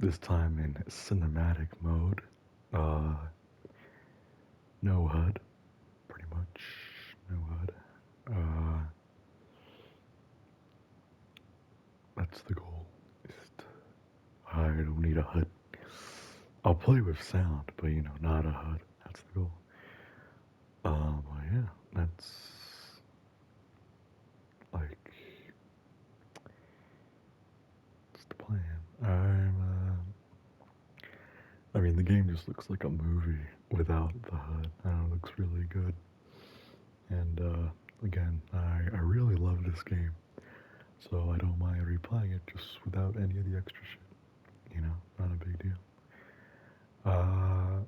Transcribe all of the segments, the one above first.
this time in cinematic mode. Uh, no HUD, pretty much. No HUD. Uh, that's the goal. Just, I don't need a HUD. I'll play with sound, but not a HUD. That's the goal. Well, yeah, like, that's the plan. I mean, the game just looks like a movie without the HUD. It looks really good. And, again, I really love this game. So I don't mind replaying it just without any of the extra shit. Not a big deal. Uh,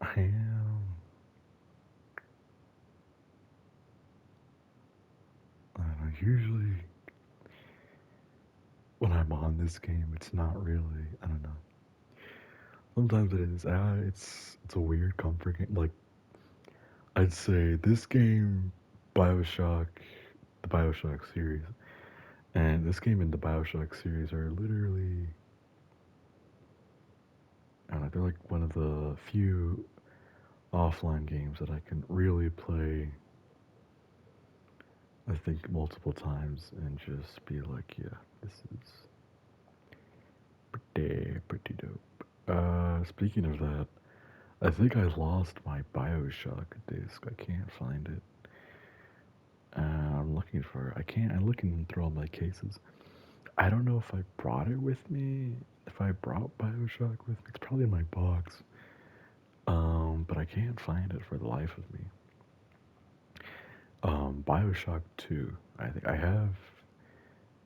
I am. I don't know, usually when I'm on this game, it's not really. I don't know. Sometimes it is. It's a weird comfort game. Like I'd say this game, Bioshock, the Bioshock series, and this game and the Bioshock series are literally. I don't know. They're like one of the few offline games that I can really play. I think multiple times and just be like, yeah, this is pretty dope. Speaking of that, I think I lost my Bioshock disc. I can't find it. I'm looking for it. I can't. I'm looking through all my cases. I don't know if I brought it with me. If I brought Bioshock with me, it's probably in my box. But I can't find it for the life of me. Bioshock 2. I think I have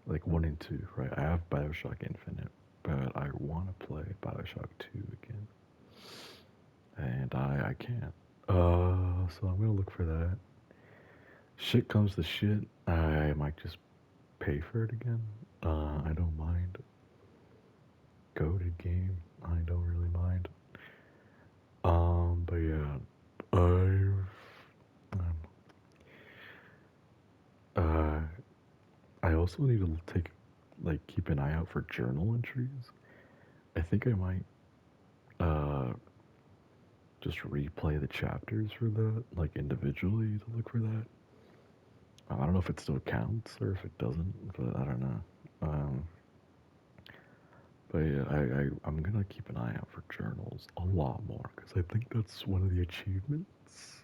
like 1 and 2, right? I have Bioshock Infinite, but I want to play Bioshock 2 again. And I can't. So I'm gonna look for that. Shit comes to shit, I might just pay for it again. I don't mind. Goated game, I don't really mind. But yeah, um, uh, I also need to keep an eye out for journal entries. I think I might, uh, just replay the chapters for that, like individually to look for that. I don't know if it still counts or if it doesn't, but I don't know. Um, but yeah, I'm gonna keep an eye out for journals a lot more because I think that's one of the achievements.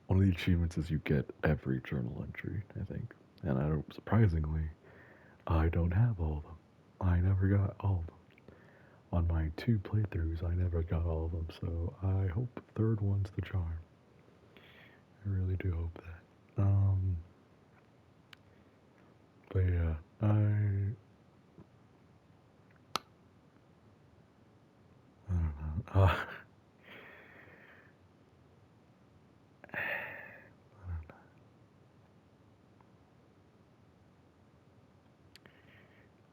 One of the achievements is you get every journal entry, I think. And I don't, surprisingly, I don't have all of them. I never got all of them. On my 2 playthroughs, I never got all of them, so I hope the third one's the charm. I really do hope that. But yeah, I don't know.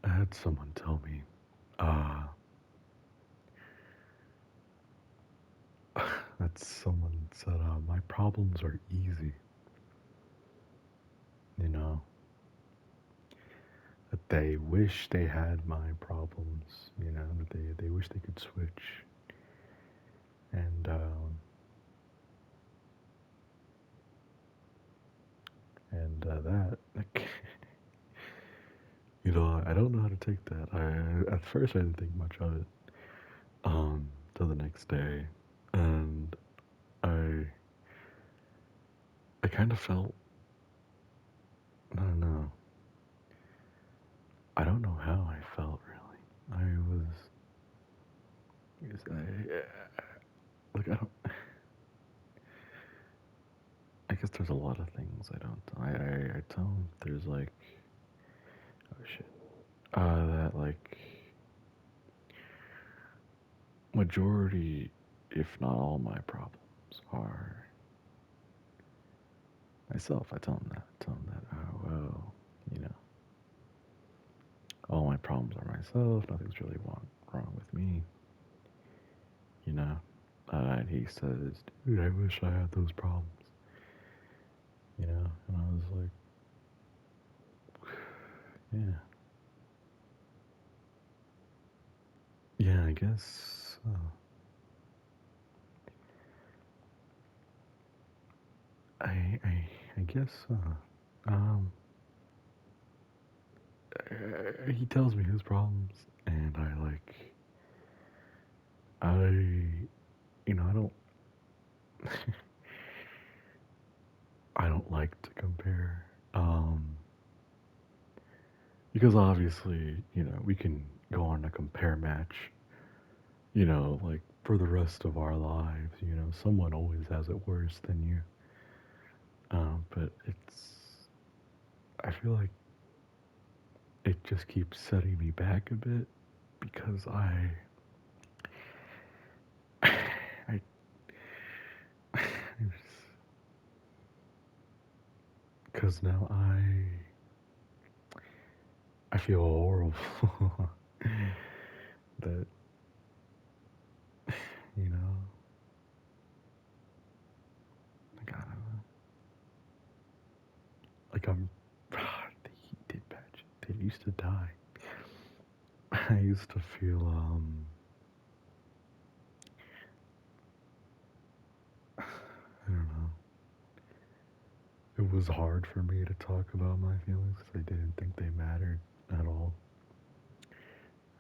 I had someone tell me, uh, that someone said, my problems are easy, you know, that they wish they had my problems, that they wish they could switch. And, that, like, I don't know how to take that. At first, I didn't think much of it, till the next day. And I, I kind of felt, I don't know, I don't know how I felt really. Like, I don't, I guess there's a lot of things I don't. I don't. There's like, oh shit. That like majority, if not all, my problems are myself. I tell them that. I tell them that. Oh well, you know, all my problems are myself. Nothing's really wrong with me. You know. And he says, dude, I wish I had those problems. And I was like, Yeah. Yeah, I guess. I guess. Um. He tells me his problems, and I like. I. I don't. I don't like to compare. Because obviously, we can go on a compare match. Like for the rest of our lives. Someone always has it worse than you. But I feel like it just keeps setting me back a bit because I, because now I feel horrible that, you know, like I don't know, like he did bad shit. They used to die. I used to feel, I don't know. It was hard for me to talk about my feelings because I didn't think they mattered at all.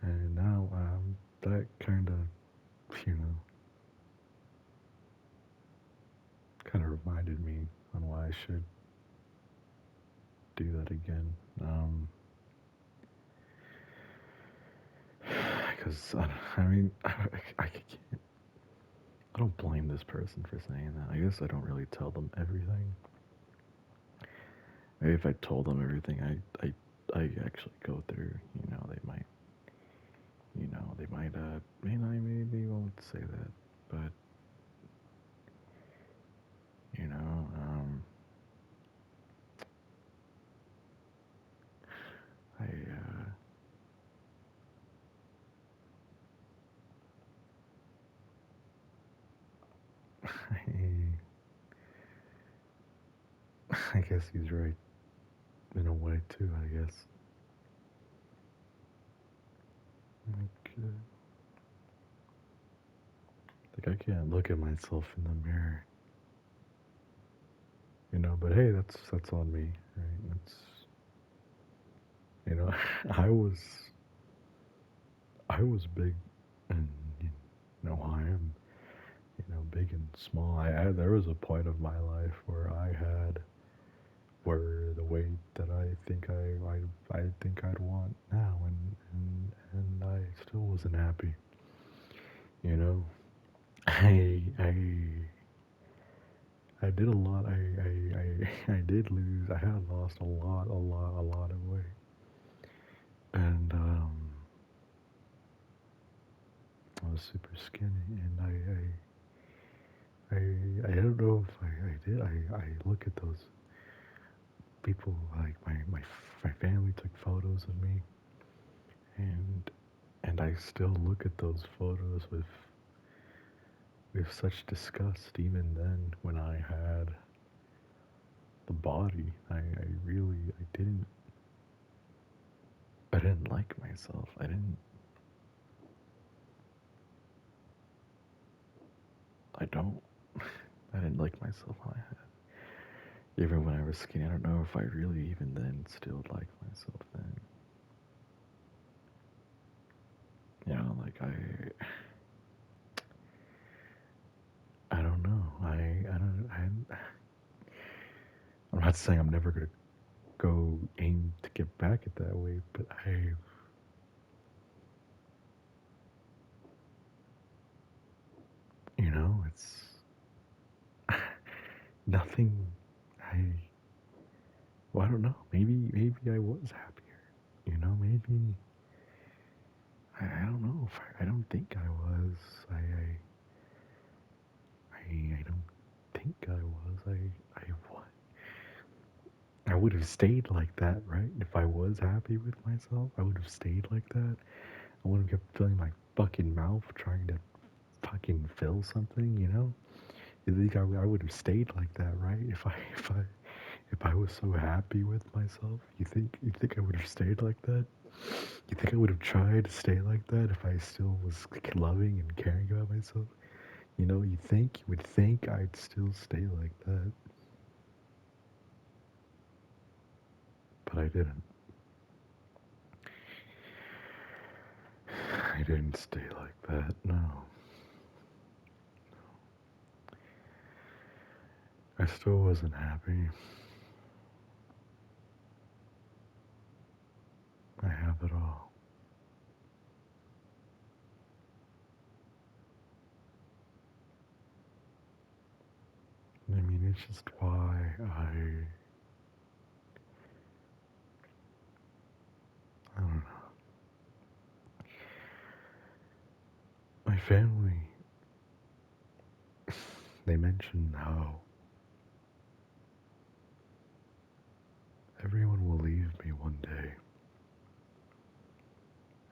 And now, that kind of, kind of reminded me on why I should do that again. Because I mean, I can't. I don't blame this person for saying that. I guess I don't really tell them everything. Maybe if I told them everything, I actually go through. Maybe won't say that, but you know, I, I guess he's right in a way too. I guess. Like, like I can't look at myself in the mirror, But hey, that's on me, right? You know, I was I was big, and I am, big and small. There was a point of my life where I had where the weight that I think I'd want now, and I still wasn't happy. You know, I I did a lot. I did lose. I had lost a lot of weight, and I was super skinny, and I don't know if I did. I look at those people, like my family took photos of me, and I still look at those photos with such disgust. Even then, when I had the body, I didn't like myself. I don't I didn't like myself when I had. Even when I was skinny, I don't know if I really even then still liked myself then. Like I don't know. I'm not saying I'm never gonna go aim to get back at that way, but it's nothing. I well, I don't know. Maybe I was happier. Maybe I don't know. If I don't think I was. I don't think I was. I what? I would have stayed like that, right? If I was happy with myself, I would have stayed like that. I would have kept filling my fucking mouth trying to fucking fill something. You think I would have stayed like that, right? If I was so happy with myself, you think I would have stayed like that? You think I would have tried to stay like that if I still was loving and caring about myself? You would think I'd still stay like that, but I didn't. I didn't stay like that. No, I still wasn't happy. I have it all. I mean, it's just why I don't know. My family, they mentioned how everyone will leave me one day,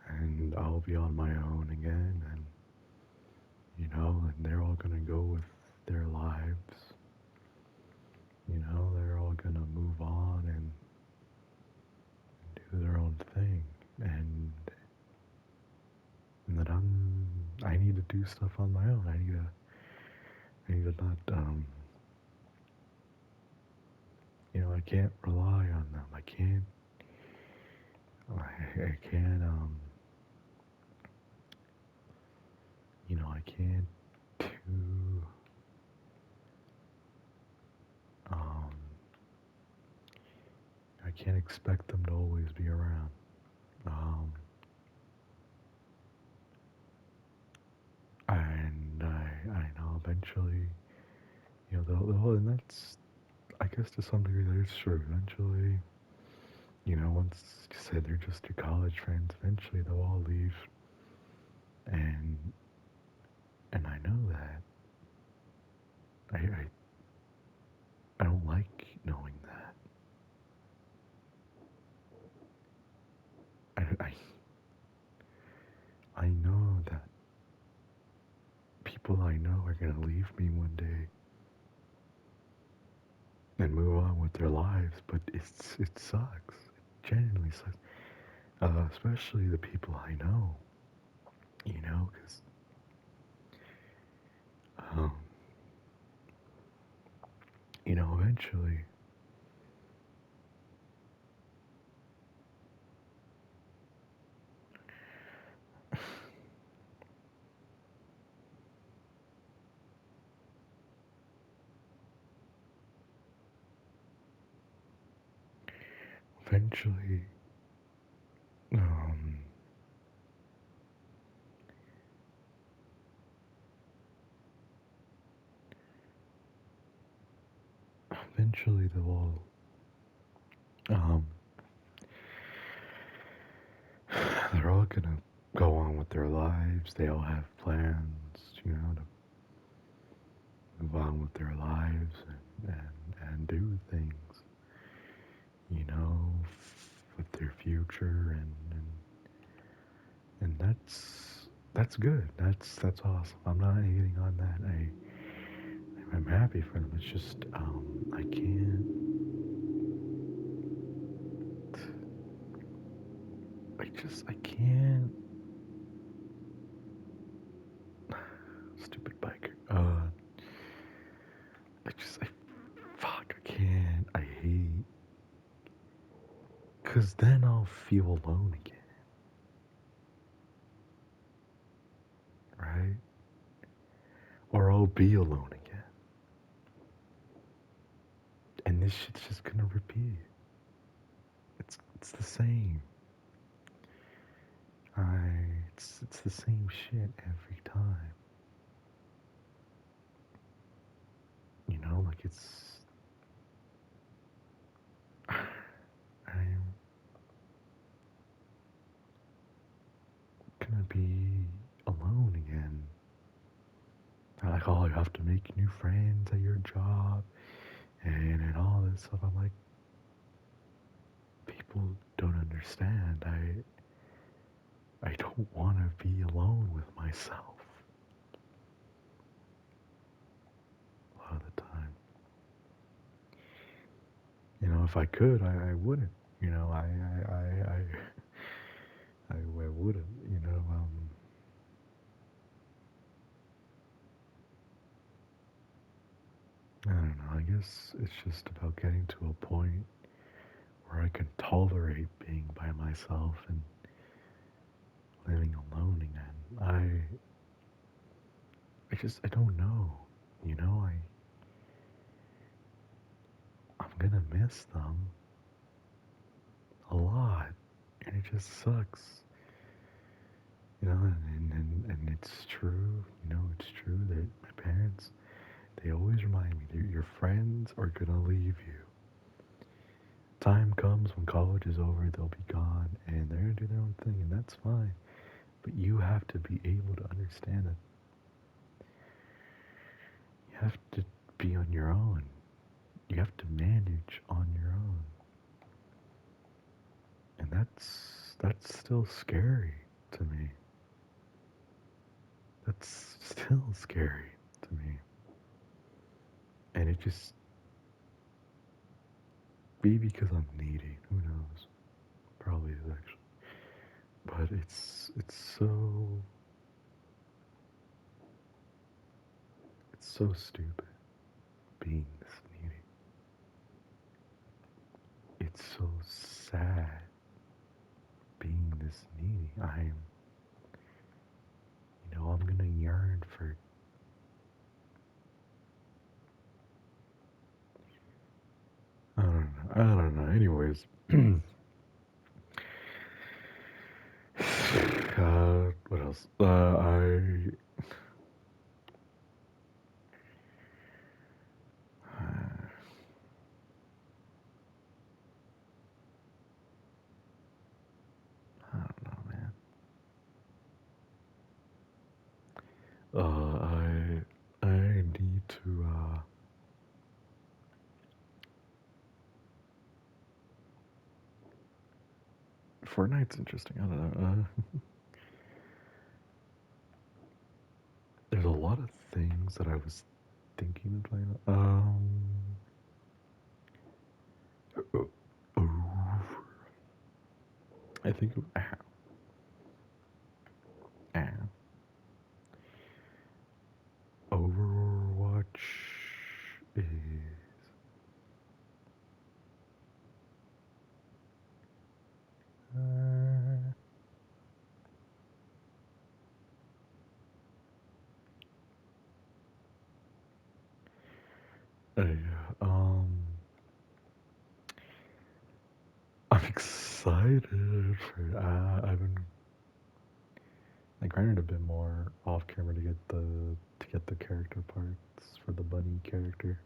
and I'll be on my own again, and they're all gonna go with their lives. They're all gonna move on and do their own thing, and that I need to do stuff on my own. I need to not I can't rely on them. I can't I can't do um I can't expect them to always be around. Um and I know eventually, and that's, I guess to some degree that is true. Eventually, once you say they're just your college friends, eventually they'll all leave, and I know that. I don't like knowing that. I know that people I know are gonna leave me one day and move on with their lives, but it sucks. It genuinely sucks. Especially the people I know, because um, eventually, eventually, um, eventually um, they're all gonna go on with their lives. They all have plans, to move on with their lives and do things, with their future, and that's good. That's awesome. I'm not hating on that. I'm happy for them. It's just I can't. Stupid biker. Fuck. I can't. I hate. Cause then I'll feel alone again, right? Or I'll be alone again, and this shit's just gonna repeat. It's the same. It's the same shit every time. Like I'm gonna be alone again. Like, oh, you have to make new friends at your job and all this stuff. I'm like, people don't understand. I don't want to be alone with myself a lot of the time. if I could, I wouldn't. You know, I wouldn't. You know, I don't know. I guess it's just about getting to a point where I can tolerate being by myself and living alone again. I don't know. You know, I'm gonna miss them a lot, and it just sucks. You know, and it's true. You know, it's true that my parents, they always remind me that your friends are gonna leave you. Time comes when college is over, they'll be gone, and they're gonna do their own thing, and that's fine. But you have to be able to understand that you have to be on your own. You have to manage on your own. And that's still scary to me. That's still scary to me. And it just be because I'm needy. Who knows? Probably is actually. But it's so stupid being this needy. It's so sad being this needy. I'm gonna yearn for. I don't know. I don't know. Anyways, what else? I don't know, man. I need to. Fortnite's interesting. I don't know. There's a lot of things that I was thinking of playing. Oh, I think ah, Overwatch is. Uh, yeah, I'm excited for. I've been I grinded a bit more off camera to get the character parts for the bunny character.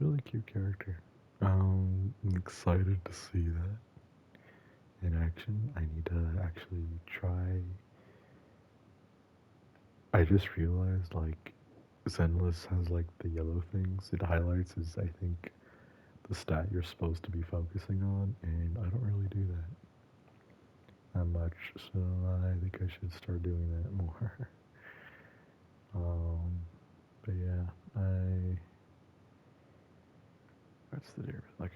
Really cute character. I'm excited to see that in action. I need to actually try. I just realized like Zenless has like the yellow things. It highlights is I think the stat you're supposed to be focusing on, and I don't really do that much. So I think I should start doing that more. um, but yeah, I that's the difference. Like,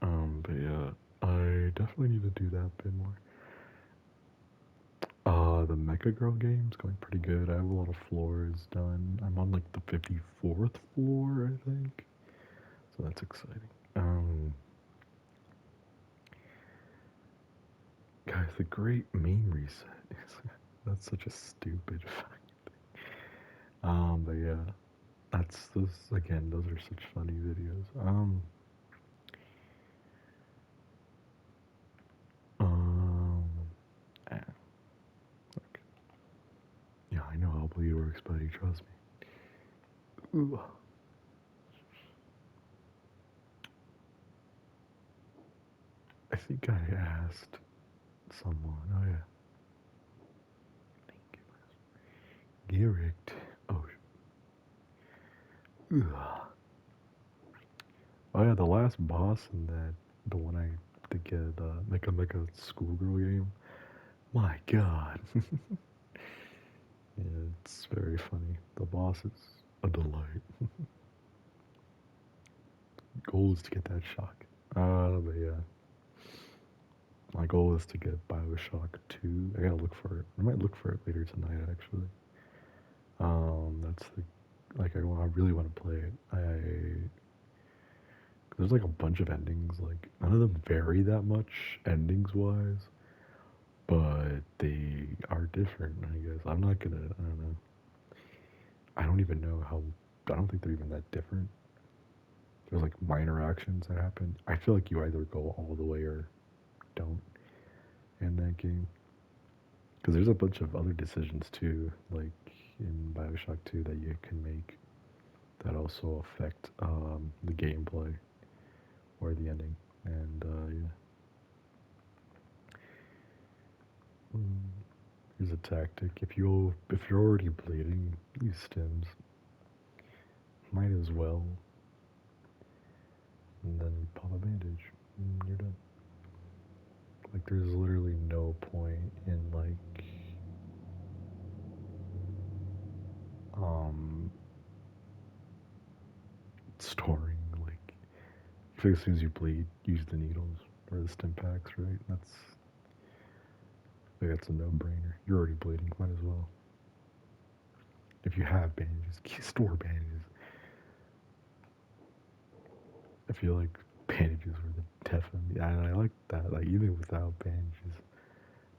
but yeah, I definitely need to do that a bit more. The Mecha Girl game's going pretty good. I have a lot of floors done. I'm on like the 54th floor, I think. So that's exciting. Um, Guys, the Great Meme Reset is that's such a stupid fact. But yeah, that's those again. Those are such funny videos. Um, eh, okay. Yeah, I know how bleed works, buddy. Trust me. Ooh. I think I asked someone. Oh yeah, thank you, Garrick. Oh, ugh. Oh yeah, the last boss in the one I to get Mecha Schoolgirl game. My God, yeah, it's very funny. The boss is a delight. Goal is to get that shock. But yeah, my goal is to get Bioshock 2. I gotta look for it. I might look for it later tonight, actually. That's the I really want to play it. There's like a bunch of endings. Like none of them vary that much endings wise, but they are different. I guess I'm not gonna. I don't know. I don't even know how. I don't think they're even that different. There's like minor actions that happen. I feel like you either go all the way or don't in that game. Because there's a bunch of other decisions too, like in Bioshock 2, that you can make that also affect the gameplay or the ending. And yeah, mm, here's a tactic. If you're already bleeding, use stims. Might as well, and then pop a bandage. And you're done. Like there's literally no point in like um storing like as soon as you bleed, use the needles or the stim packs, right? That's a no-brainer. You're already bleeding, might as well. If you have bandages, store bandages. I feel like bandages were the definitely. I like that. Like even without bandages,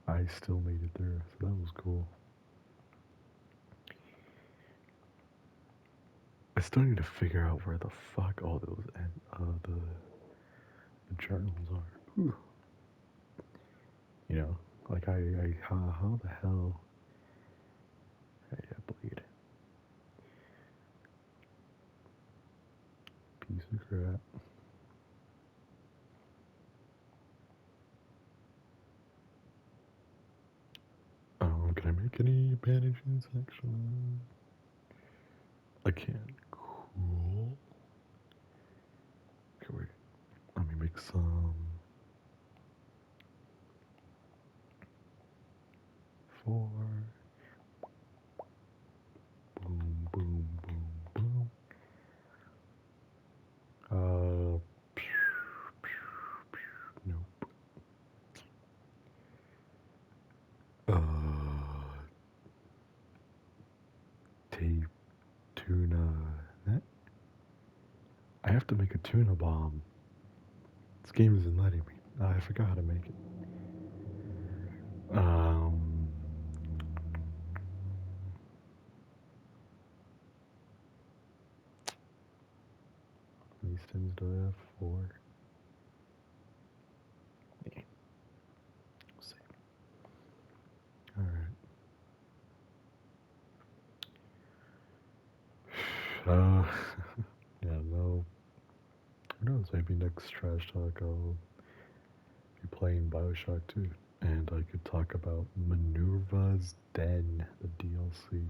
I still made it through, so that was cool. I still need to figure out where the fuck all those and the journals are. Ooh. You know, like how the hell I bleed piece of crap. Can I make any bandages actually? I can. Cool. Okay, wait. Let me make some four. Boom, boom, boom, boom. Uh, nope. Tape, tuna. That? I have to make a tuna bomb. This game isn't letting me. I forgot how to make it. Um, how many stems do I have? Four. Yeah, we'll see. All right. Yeah, no. Who knows? Maybe next trash talk I'll be playing Bioshock 2. And I could talk about Minerva's Den, the DLC.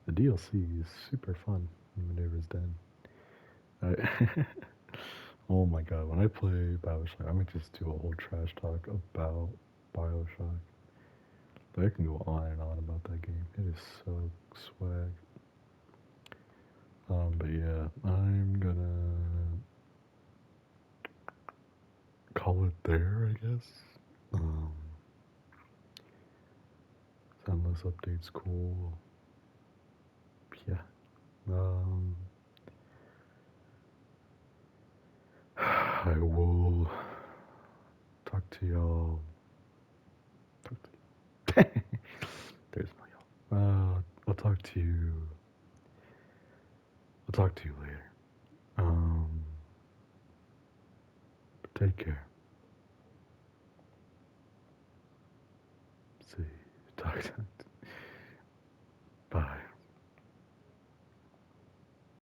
The DLC is super fun. Minerva's Den. I, oh my god, when I play Bioshock, I might just do a whole trash talk about Bioshock. But I can go on and on about that game. It is so swag. But yeah, I'm gonna call it there, I guess. Um, Soundless update's cool. Yeah. Um, I will talk to y'all. Talk to There's my y'all. I'll talk to you. I'll talk to you later. Um, Take care. See. Talk to